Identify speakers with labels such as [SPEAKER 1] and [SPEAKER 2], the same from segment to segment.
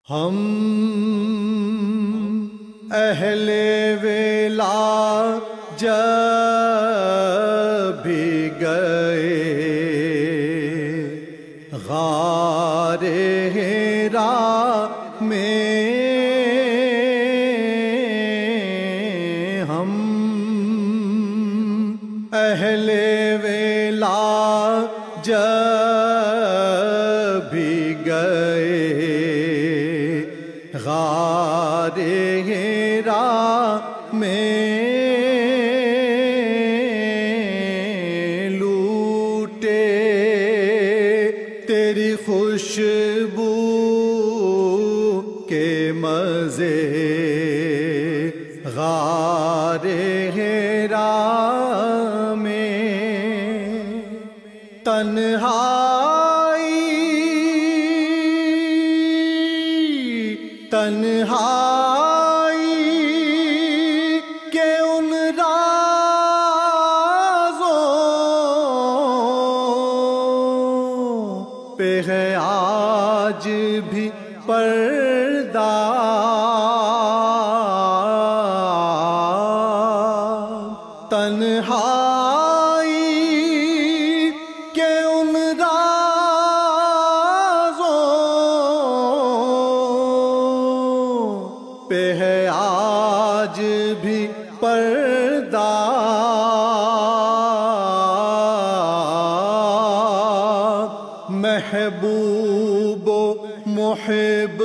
[SPEAKER 1] ہم اہل ولا جب بھی گئے غار حرا میں، ہم اہل ولا جب بھی گئے غار حرا میں، لوٹے تیری خوشبو کے مزے غار حرا میں، تنہائی کے ان رازوں پہ ہے آج بھی پردہ، تنہائی کے ان پہ ہے آج بھی پردہ، محبوب و محب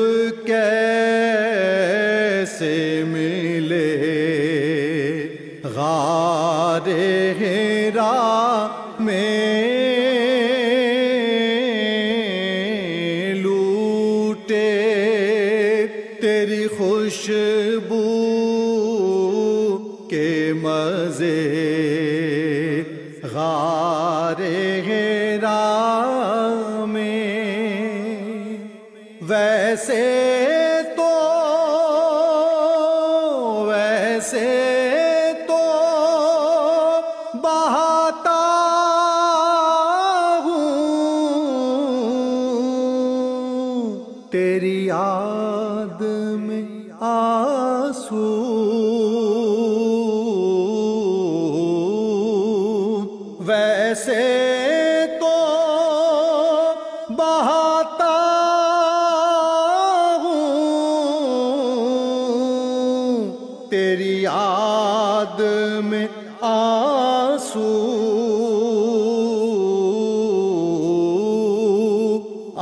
[SPEAKER 1] کیسے ملے غار حرا میں، لوٹے تیری خوشبو کے مزے غار حرا میں، ویسے تو بہاتا ہوں تیری یاد میں آنسو، ویسے تو بہاتا ہوں تیری یاد میں آنسو،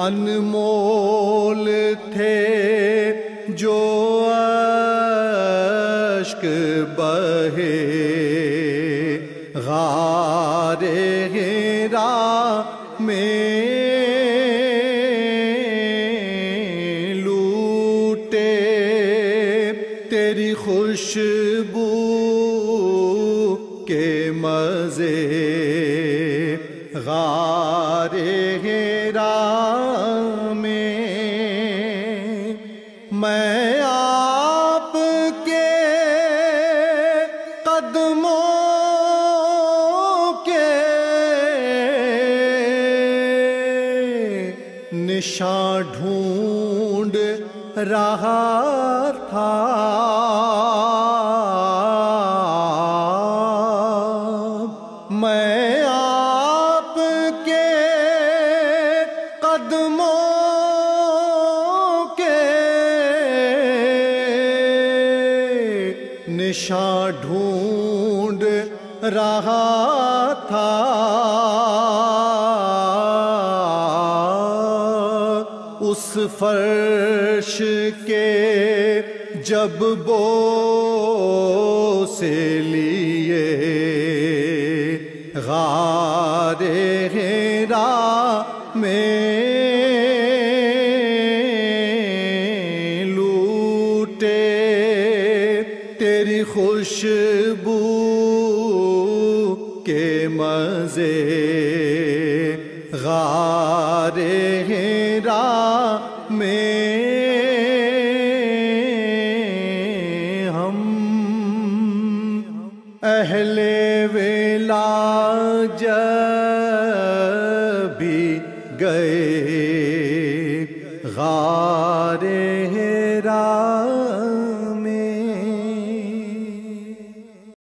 [SPEAKER 1] انمول تھے جو اشک بہے غار حرا میں، لوٹے تیری خوشبو کے مزے غار حرا میں، میں آپ کے قدموں کے نشان ڈھونڈ رہا تھا، میں آپ کے قدموں کے نشان ڈھونڈ رہا تھا، اس فرش کے جب بوسے لیے غار حرا میں، لوٹے تیری خوشبو کے مزے غار حرا میں، ہم اہل ولا جب بھی گئے غار ہیرا